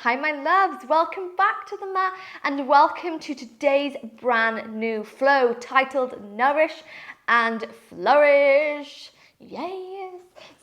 Hi my loves, welcome back to the mat and welcome to today's brand new flow titled Nourish and Flourish. Yes!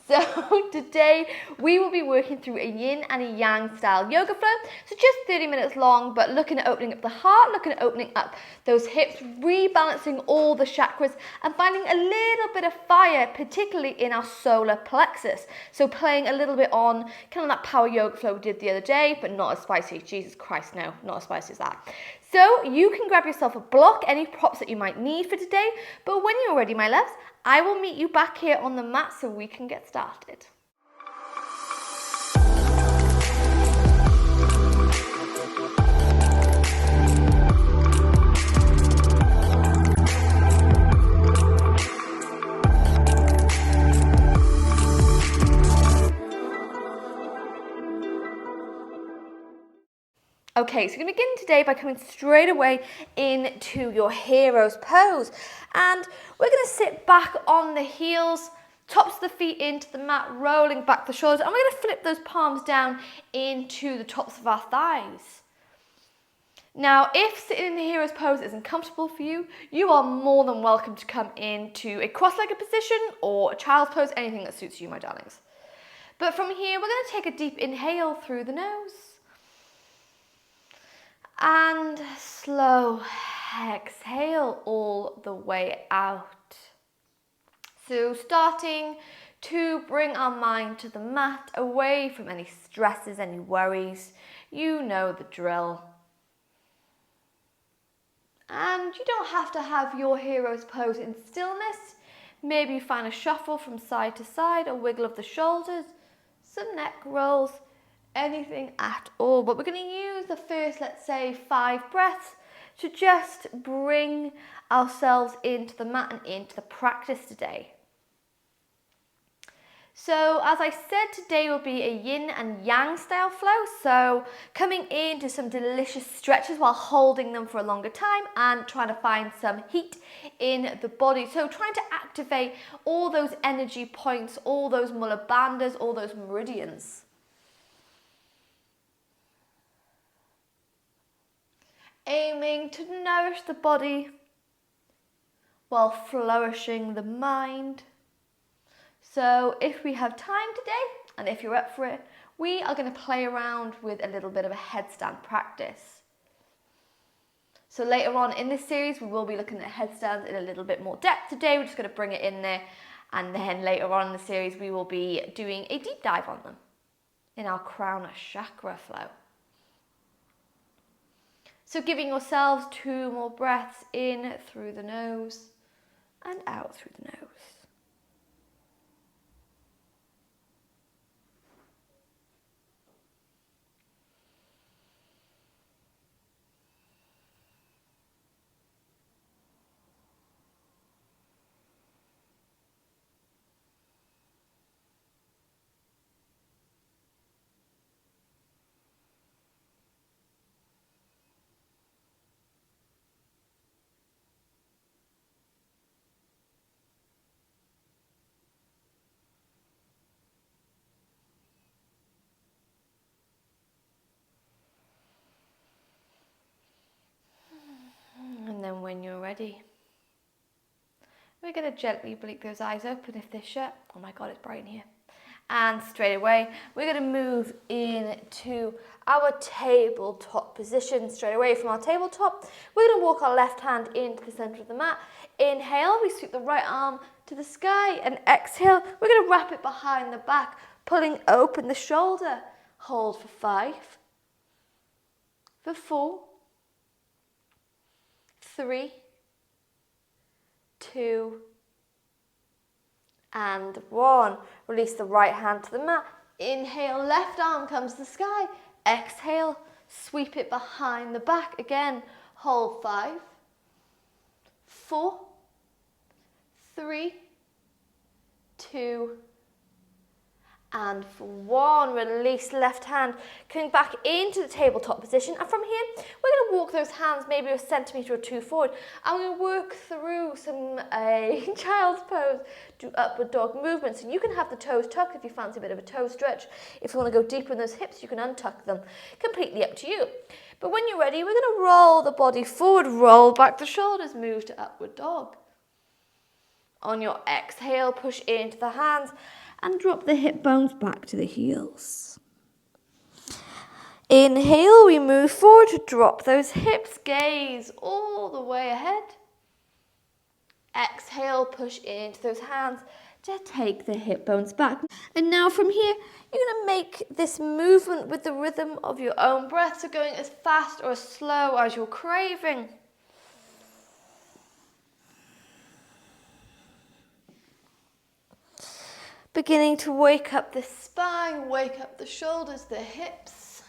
So today we will be working through a yin and a yang style yoga flow. So just 30 minutes long, but looking at opening up the heart, looking at opening up those hips, rebalancing all the chakras and finding a little bit of fire, particularly in our solar plexus. So playing a little bit on kind of that power yoga flow we did the other day, but not as spicy. Jesus Christ, no, not as spicy as that. So you can grab yourself a block, any props that you might need for today, but when you're ready, my loves, I will meet you back here on the mat so we can get started. Okay, so we're going to begin today by coming straight away into your hero's pose. And we're going to sit back on the heels, tops of the feet into the mat, rolling back the shoulders. And we're going to flip those palms down into the tops of our thighs. Now, if sitting in the hero's pose isn't comfortable for you, you are more than welcome to come into a cross-legged position or a child's pose, anything that suits you, my darlings. But from here, we're going to take a deep inhale through the nose. And slow exhale all the way out. So starting to bring our mind to the mat, away from any stresses, any worries. You know the drill. And you don't have to have your hero's pose in stillness. Maybe you find a shuffle from side to side, a wiggle of the shoulders, some neck rolls, anything at all. But we're going to use the first, let's say, 5 breaths to just bring ourselves into the mat and into the practice today. So as I said, today will be a yin and yang style flow. So coming into some delicious stretches while holding them for a longer time and trying to find some heat in the body. So trying to activate all those energy points, all those mula bandhas, all those meridians. Aiming to nourish the body while flourishing the mind. So if we have time today, and if you're up for it, we are going to play around with a little bit of a headstand practice. So later on in this series, we will be looking at headstands in a little bit more depth. Today, we're just going to bring it in there. And then later on in the series, we will be doing a deep dive on them in our crown chakra flow. So giving yourselves 2 more breaths in through the nose and out through the nose. And then when you're ready, we're going to gently blink those eyes open if they're shut. Oh my God, it's bright in here. And straight away, we're going to move into our tabletop position. Straight away from our tabletop, we're going to walk our left hand into the center of the mat. Inhale, we sweep the right arm to the sky, and exhale, we're going to wrap it behind the back, pulling open the shoulder. Hold for 5, for 4, 3, 2, and 1. Release the right hand to the mat. Inhale, left arm comes to the sky. Exhale, sweep it behind the back again. Hold 5, 4, 3, 2, And for one, release the left hand, coming back into the tabletop position. And from here, we're going to walk those hands maybe a centimetre or two forward. And we're going to work through some child's pose, do upward dog movements. So you can have the toes tucked if you fancy a bit of a toe stretch. If you want to go deeper in those hips, you can untuck them. Completely up to you. But when you're ready, we're going to roll the body forward, roll back the shoulders, move to upward dog. On your exhale, push into the hands and drop the hip bones back to the heels. Inhale, we move forward to drop those hips, gaze all the way ahead. Exhale, push into those hands to take the hip bones back. And now from here, you're going to make this movement with the rhythm of your own breath, so going as fast or as slow as you're craving. Beginning to wake up the spine, wake up the shoulders, the hips.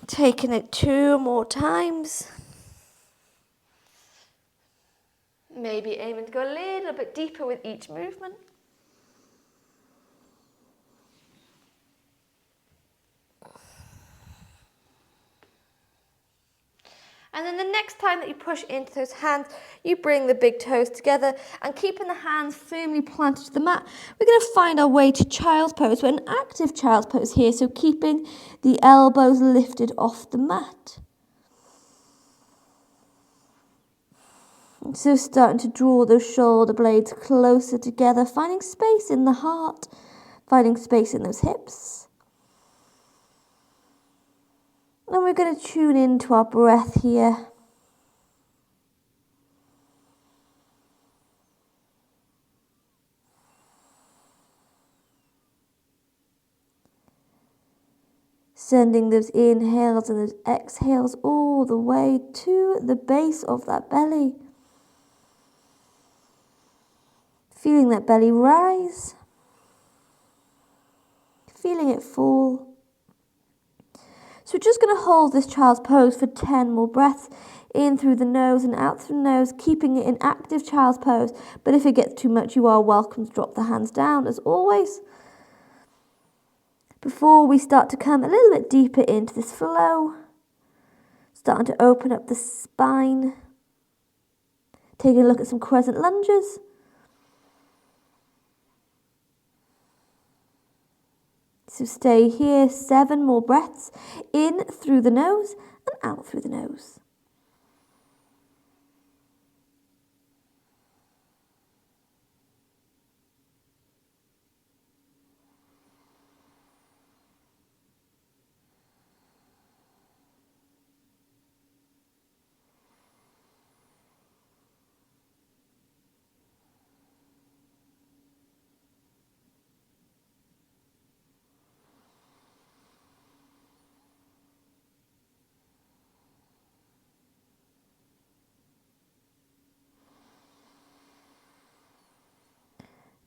Taking it 2 more times. Maybe aiming to go a little bit deeper with each movement. And then the next time that you push into those hands, you bring the big toes together and keeping the hands firmly planted to the mat, we're going to find our way to child's pose. We're in active child's pose here, so keeping the elbows lifted off the mat. So starting to draw those shoulder blades closer together, finding space in the heart, finding space in those hips. And we're going to tune into our breath here. Sending those inhales and those exhales all the way to the base of that belly. Feeling that belly rise. Feeling it fall. So we're just going to hold this child's pose for 10 more breaths, in through the nose and out through the nose, keeping it in active child's pose. But if it gets too much, you are welcome to drop the hands down as always. Before we start to come a little bit deeper into this flow, starting to open up the spine, taking a look at some crescent lunges. So stay here, 7 more breaths, in through the nose and out through the nose.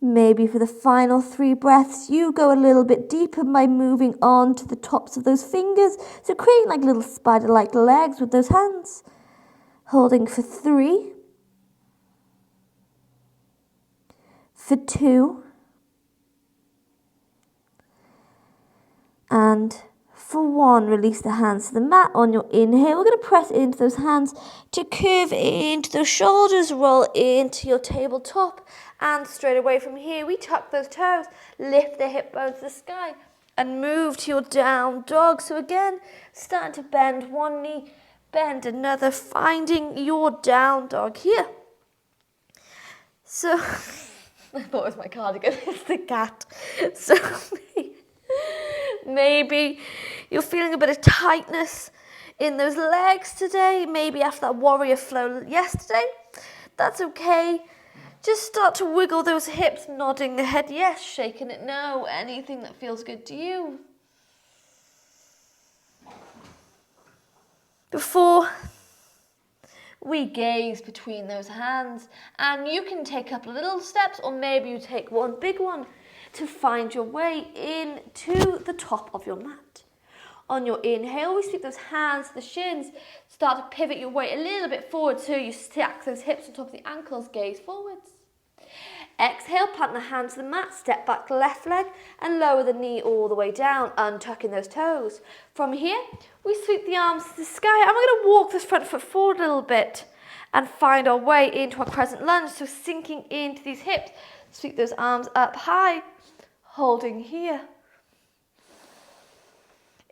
Maybe for the final 3 breaths, you go a little bit deeper by moving on to the tops of those fingers. So creating like little spider-like legs with those hands. Holding for 3. For 2. And for 1, release the hands to the mat on your inhale. We're going to press into those hands to curve into those shoulders, roll into your tabletop. And straight away from here, we tuck those toes, lift the hip bones to the sky, and move to your down dog. So again, starting to bend one knee, bend another, finding your down dog here. So, I thought it was my cardigan, it's the cat. So, maybe you're feeling a bit of tightness in those legs today, maybe after that warrior flow yesterday. That's okay. Just start to wiggle those hips, nodding the head yes, shaking it no, anything that feels good to you. Before we gaze between those hands, and you can take up little steps, or maybe you take one big one. to find your way into the top of your mat. On your inhale, we sweep those hands to the shins. Start to pivot your weight a little bit forward so you stack those hips on top of the ankles, gaze forwards. Exhale, plant the hands to the mat, step back left leg and lower the knee all the way down, untucking those toes. From here, we sweep the arms to the sky and we're going to walk this front foot forward a little bit and find our way into our crescent lunge. So sinking into these hips, sweep those arms up high, holding here.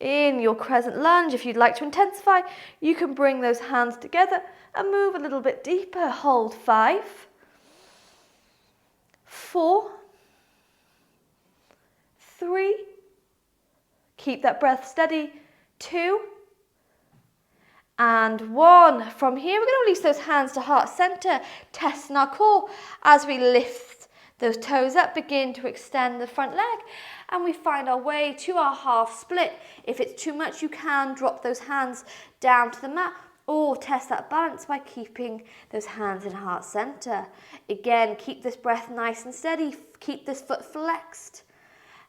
In your crescent lunge, if you'd like to intensify, you can bring those hands together and move a little bit deeper. Hold 5, 4, 3, keep that breath steady, 2, and 1. From here, we're going to release those hands to heart center, testing our core as we lift those toes up, begin to extend the front leg, and we find our way to our half split. If it's too much, you can drop those hands down to the mat or test that balance by keeping those hands in heart center. Again, keep this breath nice and steady. Keep this foot flexed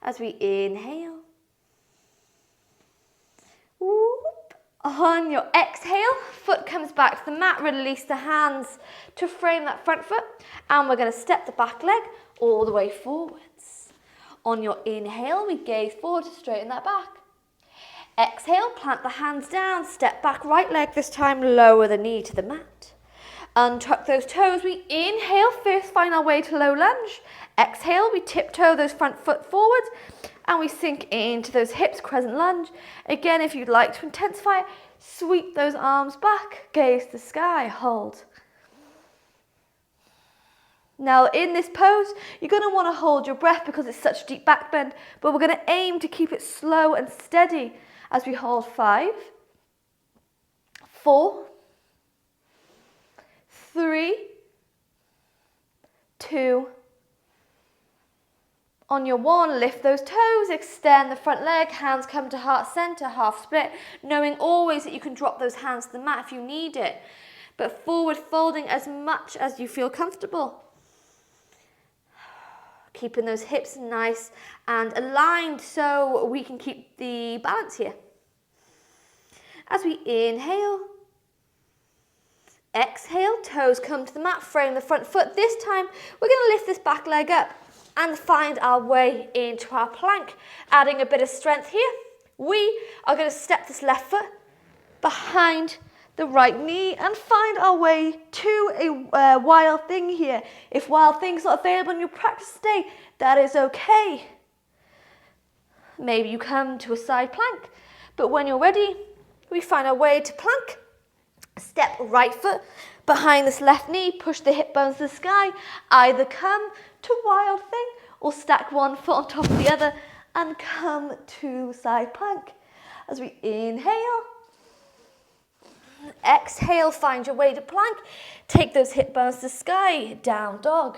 as we inhale. Whoop. On your exhale, foot comes back to the mat. Release the hands to frame that front foot, and we're going to step the back leg all the way forwards. On your inhale, we gaze forward to straighten that back. Exhale, plant the hands down, step back right leg, this time lower the knee to the mat. Untuck those toes, we inhale, first find our way to low lunge. Exhale, we tiptoe those front foot forwards and we sink into those hips, crescent lunge. Again, if you'd like to intensify it, sweep those arms back, gaze to the sky, hold. Now in this pose, you're going to want to hold your breath because it's such a deep back bend, but we're going to aim to keep it slow and steady as we hold 5, 4, 3, 2. On your 1, lift those toes, extend the front leg, hands come to heart center, half split, knowing always that you can drop those hands to the mat if you need it, but forward folding as much as you feel comfortable. Keeping those hips nice and aligned so we can keep the balance here. As we inhale, exhale, toes come to the mat, frame the front foot. This time, we're going to lift this back leg up and find our way into our plank. Adding a bit of strength here, we are going to step this left foot behind the right knee and find our way to a wild thing here. If wild thing's not available in your practice today, that is okay. Maybe you come to a side plank, but when you're ready, we find our way to plank. Step right foot behind this left knee, push the hip bones to the sky. Either come to wild thing or stack one foot on top of the other and come to side plank. As we inhale, exhale, find your way to plank. Take those hip bones to the sky, down dog.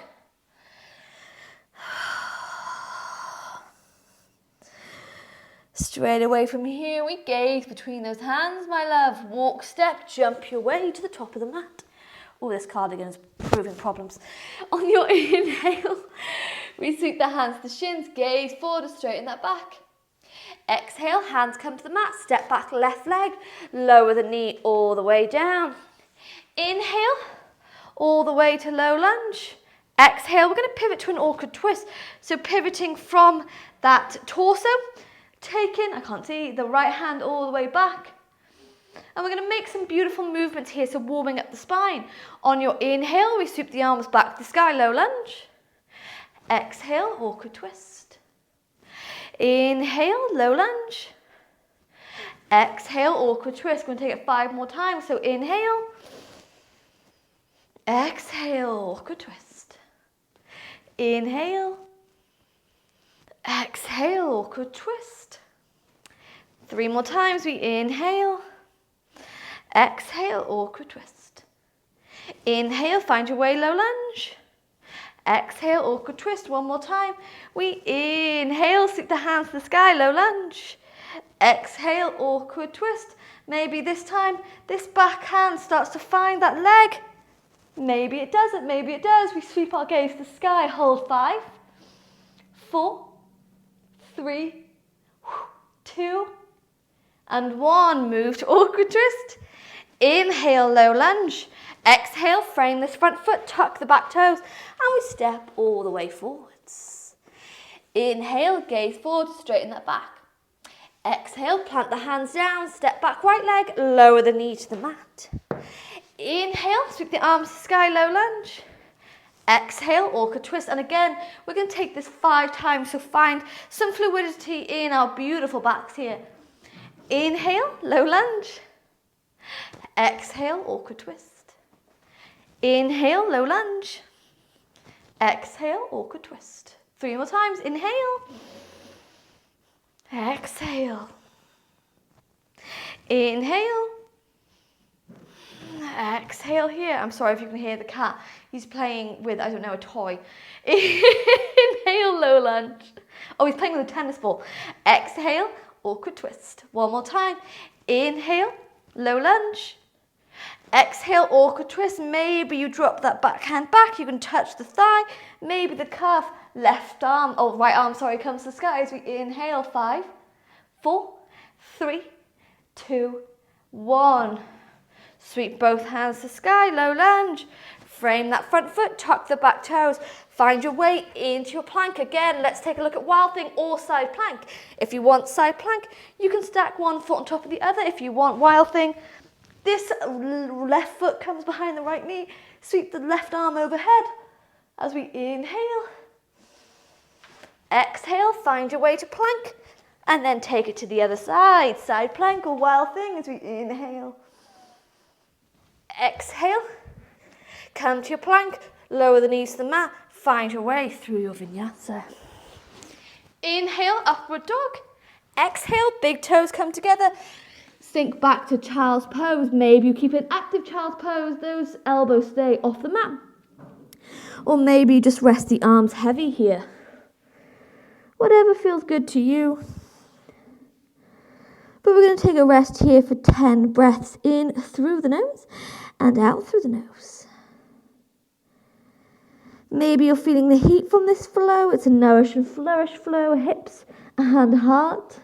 Straight away from here, we gaze between those hands, my love. Walk, step, jump your way to the top of the mat. Oh, this cardigan is proving problems. On your inhale, we sweep the hands to the shins, gaze forward to straighten that back. Exhale, hands come to the mat, step back left leg, lower the knee all the way down. Inhale, all the way to low lunge. Exhale, we're going to pivot to an awkward twist. So pivoting from that torso, taking, I can't see, the right hand all the way back. And we're going to make some beautiful movements here, so warming up the spine. On your inhale, we sweep the arms back to the sky, low lunge. Exhale, awkward twist. Inhale, low lunge. Exhale, awkward twist. We're going to take it 5 more times. So inhale. Exhale, awkward twist. Inhale. Exhale, awkward twist. 3 more times. We inhale. Exhale, awkward twist. Inhale, find your way, low lunge. Exhale, awkward twist. 1 more time. We inhale, sweep the hands to the sky, low lunge. Exhale, awkward twist. Maybe this time, this back hand starts to find that leg. Maybe it doesn't, maybe it does. We sweep our gaze to the sky, hold 5, 4, 3, 2, and 1. Move to awkward twist. Inhale, low lunge. Exhale, frame this front foot, tuck the back toes, and we step all the way forwards. Inhale, gaze forward, straighten that back. Exhale, plant the hands down, step back right leg, lower the knee to the mat. Inhale, sweep the arms to the sky, low lunge. Exhale, awkward twist, and again, we're going to take this 5 times, so find some fluidity in our beautiful backs here. Inhale, low lunge. Exhale, awkward twist. Inhale, low lunge. Exhale, awkward twist. 3 more times. Inhale. Exhale. Inhale. Exhale here. I'm sorry if you can hear the cat. He's playing with, I don't know, a toy. Inhale, low lunge. Oh, he's playing with a tennis ball. Exhale, awkward twist. 1 more time. Inhale, low lunge. Exhale, awkward twist. Maybe you drop that backhand back. You can touch the thigh. Maybe the cuff, left arm, oh, right arm, sorry, comes to the sky as we inhale. 5, 4, 3, 2, 1. Sweep both hands to the sky, low lunge. Frame that front foot, tuck the back toes. Find your way into your plank. Again, let's take a look at wild thing or side plank. If you want side plank, you can stack one foot on top of the other. If you want wild thing, this left foot comes behind the right knee. Sweep the left arm overhead as we inhale. Exhale, find your way to plank. And then take it to the other side. Side plank or wild thing as we inhale. Exhale. Come to your plank. Lower the knees to the mat. Find your way through your vinyasa. Inhale, upward dog. Exhale, big toes come together. Sink back to child's pose. Maybe you keep an active child's pose. Those elbows stay off the mat. Or maybe you just rest the arms heavy here. Whatever feels good to you. But we're going to take a rest here for 10 breaths in through the nose and out through the nose. Maybe you're feeling the heat from this flow. It's a nourish and flourish flow, hips and heart.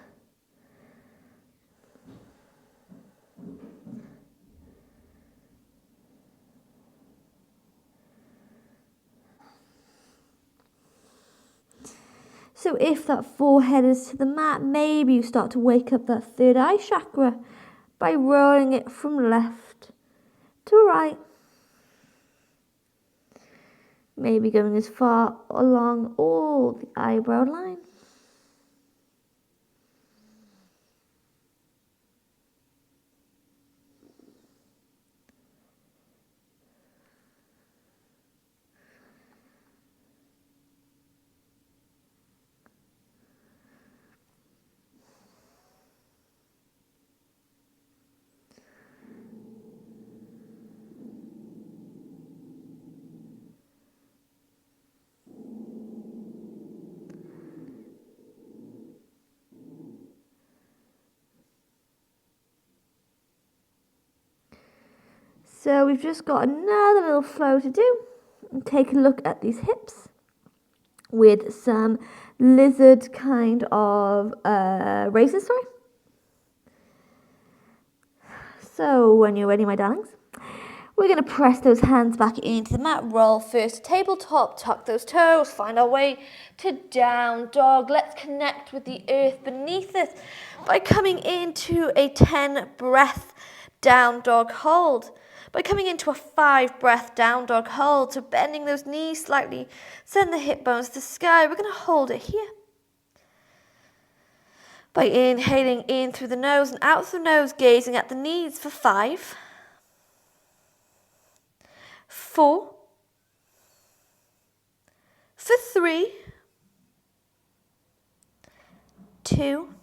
So if that forehead is to the mat, maybe you start to wake up that third eye chakra by rolling it from left to right. Maybe going as far along all the eyebrow line. So we've just got another little flow to do. And take a look at these hips with some lizard kind of raises, sorry. So when you're ready, my darlings, we're going to press those hands back into the mat. Roll first to tabletop, tuck those toes, find our way to down dog. Let's connect with the earth beneath us by coming into a 10 breath down dog hold. By coming into a 5 breath down dog hold, so bending those knees slightly, send the hip bones to the sky. We're going to hold it here. By inhaling in through the nose and out through the nose, gazing at the knees for 5, 4, for 3, 2,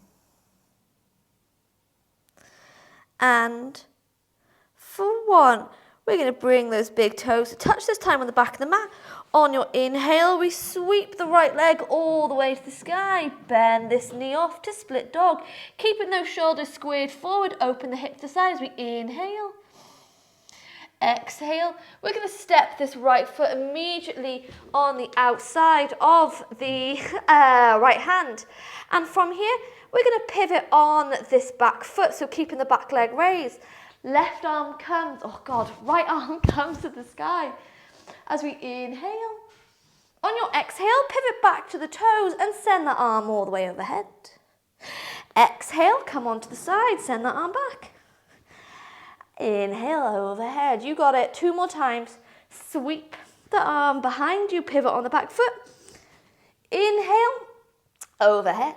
and for 1. We're going to bring those big toes to touch this time on the back of the mat. On your inhale, we sweep the right leg all the way to the sky. Bend this knee off to split dog. Keeping those shoulders squared forward, open the hips to the side as we inhale. Exhale. We're going to step this right foot immediately on the outside of the right hand. And from here, we're going to pivot on this back foot, so keeping the back leg raised. Left arm comes, oh God, right arm comes to the sky. As we inhale. On your exhale, pivot back to the toes and send the arm all the way overhead. Exhale, come onto the side, send that arm back. Inhale, overhead. You got it. 2 more times. Sweep the arm behind you, pivot on the back foot. Inhale, overhead.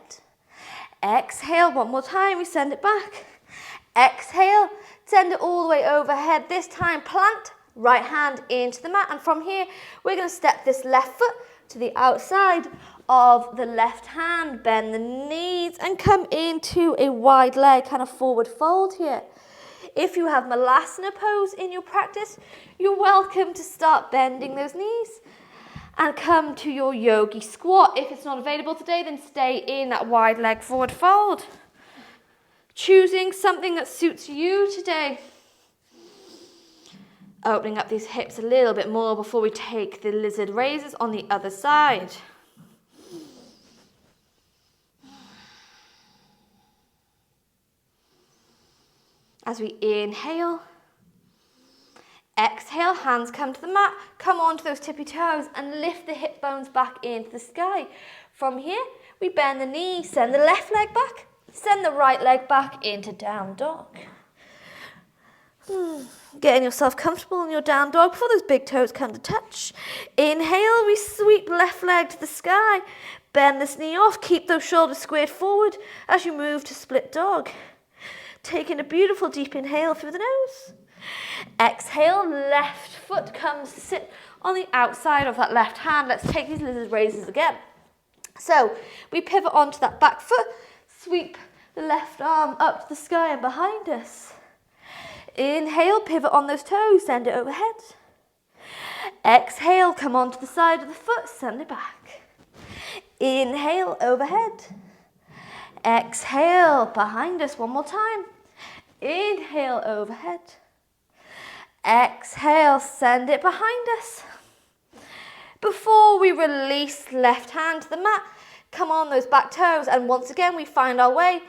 Exhale, 1 more time, we send it back. Exhale, send it all the way overhead. This time, plant, right hand into the mat. And from here, we're going to step this left foot to the outside of the left hand. Bend the knees and come into a wide leg, kind of forward fold here. If you have Malasana pose in your practice, you're welcome to start bending those knees and come to your yogi squat. If it's not available today, then stay in that wide leg forward fold. Choosing something that suits you today. Opening up these hips a little bit more before we take the lizard raises on the other side. As we inhale, exhale, hands come to the mat, come onto those tippy toes and lift the hip bones back into the sky. From here, we bend the knee, send the left leg back, send the right leg back into down dog. Getting yourself comfortable in your down dog before those big toes come to touch. Inhale, we sweep left leg to the sky, bend this knee off, keep those shoulders squared forward as you move to split dog. Taking a beautiful deep inhale through the nose. Exhale, left foot comes to sit on the outside of that left hand. Let's take these lizard raises again. So we pivot onto that back foot, sweep the left arm up to the sky and behind us. Inhale, pivot on those toes, send it overhead. Exhale, come onto the side of the foot, send it back. Inhale, overhead. Exhale, behind us, 1 more time. Inhale, overhead. Exhale, send it behind us. Before we release left hand to the mat, come on those back toes, and once again we find our way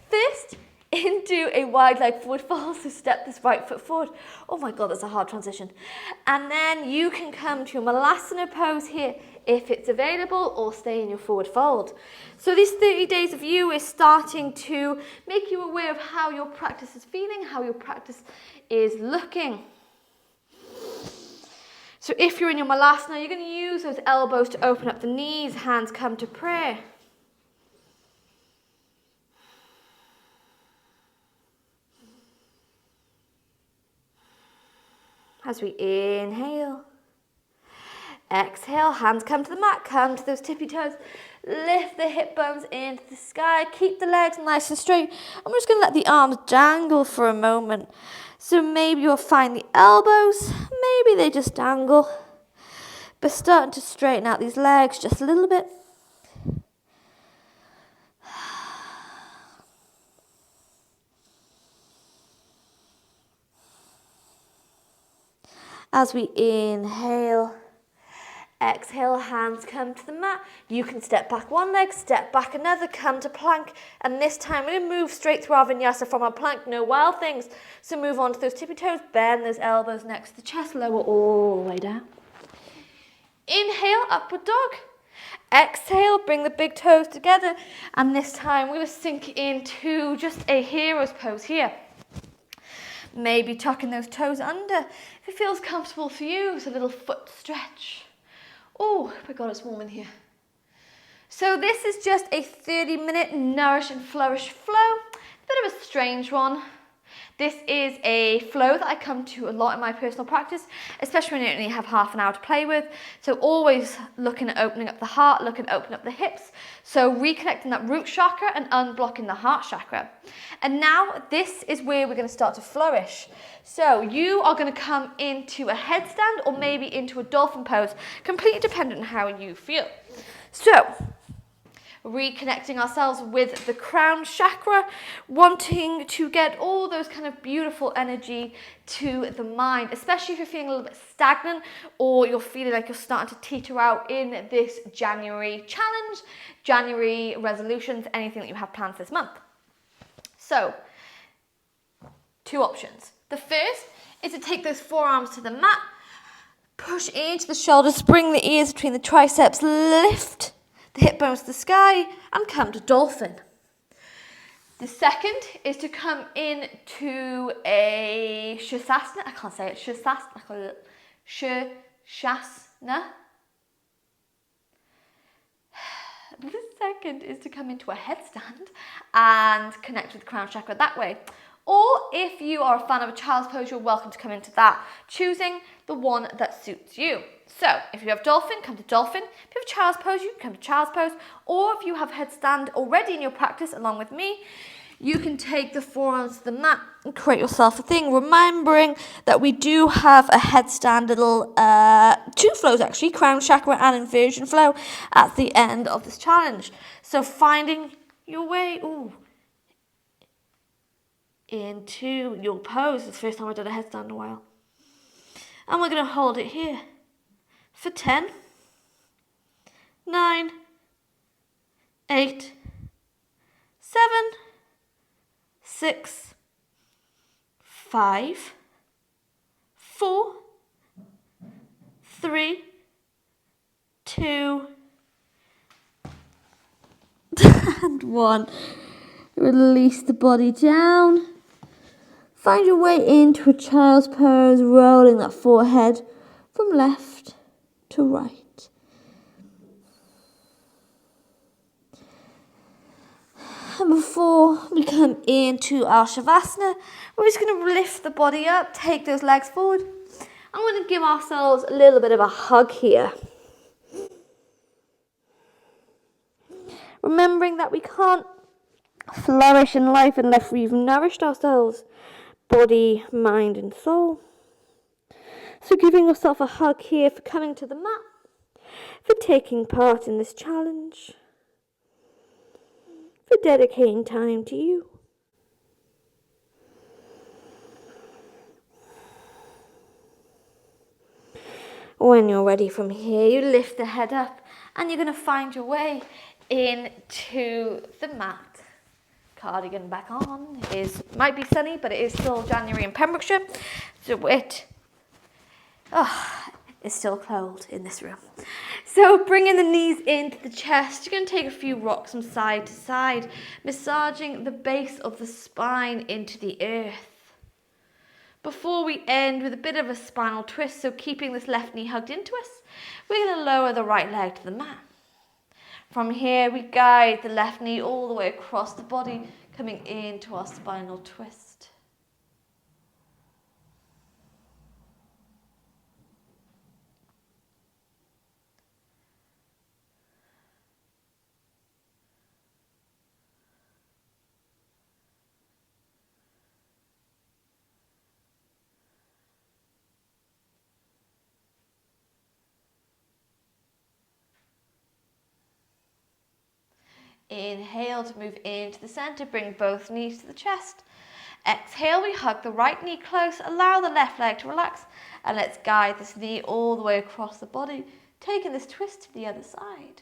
first into a wide leg forward fold, so step this right foot forward. Oh my God, that's a hard transition. And then you can come to your Malasana pose here if it's available, or stay in your forward fold. So these 30 days of you is starting to make you aware of how your practice is feeling, how your practice is looking. So if you're in your Malasana, you're going to use those elbows to open up the knees, hands come to prayer. As we inhale, exhale, hands come to the mat, come to those tippy toes, lift the hip bones into the sky, keep the legs nice and straight. I'm just going to let the arms dangle for a moment. So maybe you'll find the elbows, maybe they just dangle, but starting to straighten out these legs just a little bit. As we inhale, exhale, hands come to the mat. You can step back one leg, step back another, come to plank. And this time we're going to move straight through our vinyasa from our plank, no wild things. So move on to those tippy toes, bend those elbows next to the chest, lower all the way down. Inhale, upward dog. Exhale, bring the big toes together. And this time we're going to sink into just a hero's pose here. Maybe tucking those toes under. If it feels comfortable for you, it's a little foot stretch. Oh my God, it's warm in here. So this is just a 30-minute nourish and flourish flow. A bit of a strange one. This is a flow that I come to a lot in my personal practice, especially when you only have half an hour to play with. So always looking at opening up the heart, looking at opening up the hips. So reconnecting that root chakra and unblocking the heart chakra. And now this is where we're going to start to flourish. So you are going to come into a headstand or maybe into a dolphin pose, completely dependent on how you feel. So reconnecting ourselves with the crown chakra, wanting to get all those kind of beautiful energy to the mind, especially if you're feeling a little bit stagnant or you're feeling like you're starting to teeter out in this January challenge, January resolutions, anything that you have planned this month. So, two options. The first is to take those forearms to the mat, push into the shoulders, bring the ears between the triceps, lift the hip bones to the sky, and come to dolphin. The second is to come into a Shasasana. I can't say it. Shasasana. The second is to come into a headstand and connect with the crown chakra that way. Or if you are a fan of a child's pose, you're welcome to come into that, choosing the one that suits you. So if you have dolphin, come to dolphin. If you have child's pose, you can come to child's pose. Or if you have headstand already in your practice along with me, you can take the forearms to the mat and create yourself a thing, remembering that we do have a headstand little, two flows actually, crown chakra and inversion flow at the end of this challenge. So finding your way, into your pose. It's the first time I've done a headstand in a while. And we're going to hold it here for 10, 9, 8, 7, 6, 5, 4, 3, 2, and 1. Release the body down. Find your way into a child's pose, rolling that forehead from left to right. And before we come into our Shavasana, we're just going to lift the body up, take those legs forward. I'm going to give ourselves a little bit of a hug here. Remembering that we can't flourish in life unless we've nourished ourselves, body, mind and soul. So giving yourself a hug here for coming to the mat, for taking part in this challenge, for dedicating time to you. When you're ready from here, you lift the head up and you're going to find your way into the mat. Cardigan back on. Might be sunny, but it is still January in Pembrokeshire. So it's still cold in this room. So bringing the knees into the chest, you're going to take a few rocks from side to side, massaging the base of the spine into the earth. Before we end with a bit of a spinal twist, so keeping this left knee hugged into us, we're going to lower the right leg to the mat. From here, we guide the left knee all the way across the body, coming into our spinal twist. Inhale to move into the center, bring both knees to the chest. Exhale, we hug the right knee close, allow the left leg to relax, and let's guide this knee all the way across the body, taking this twist to the other side.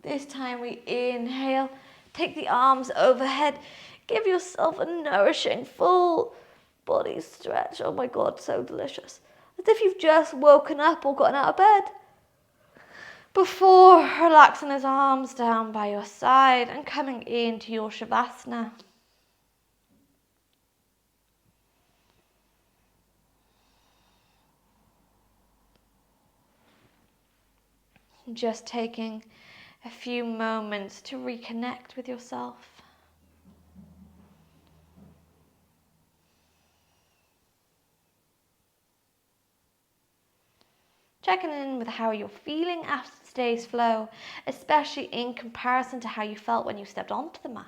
This time we inhale, take the arms overhead, give yourself a nourishing full body stretch. Oh my God, so delicious. As if you've just woken up or gotten out of bed. Before relaxing his arms down by your side and coming into your Shavasana. Just taking a few moments to reconnect with yourself. Checking in with how you're feeling after today's flow, especially in comparison to how you felt when you stepped onto the mat.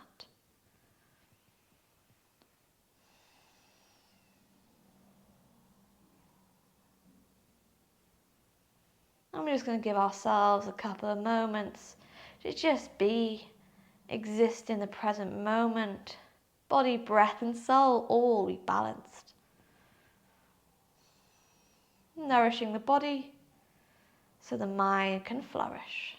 And we're just going to give ourselves a couple of moments to just be, exist in the present moment. Body, breath and soul all rebalanced. Nourishing the body so the mind can flourish.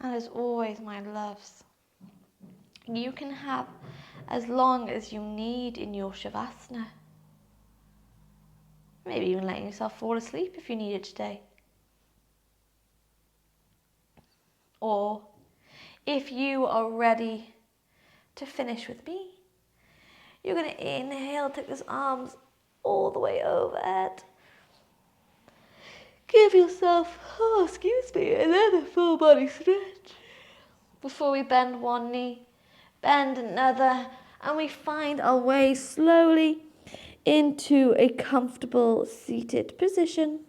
And as always, my loves, you can have as long as you need in your Shavasana. Maybe even letting yourself fall asleep if you need it today. Or if you are ready to finish with me, you're going to inhale, take those arms all the way overhead. Give yourself, another full body stretch. Before we bend one knee, bend another, and we find our way slowly into a comfortable seated position.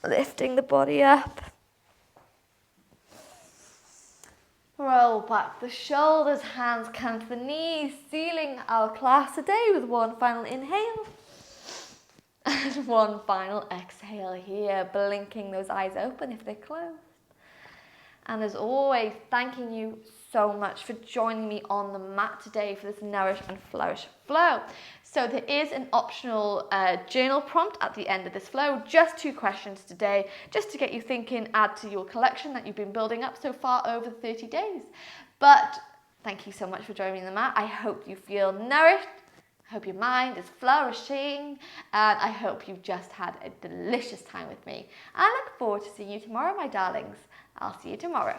Lifting the body up. Roll back the shoulders, hands come to the knees, sealing our class today with one final inhale. And one final exhale here, blinking those eyes open if they're closed. And as always, thanking you so much for joining me on the mat today for this Nourish and Flourish flow. So there is an optional journal prompt at the end of this flow, just 2 questions today, just to get you thinking, add to your collection that you've been building up so far over 30 days. But thank you so much for joining me on the mat. I hope you feel nourished. I hope your mind is flourishing, and I hope you've just had a delicious time with me. I look forward to seeing you tomorrow, my darlings. I'll see you tomorrow.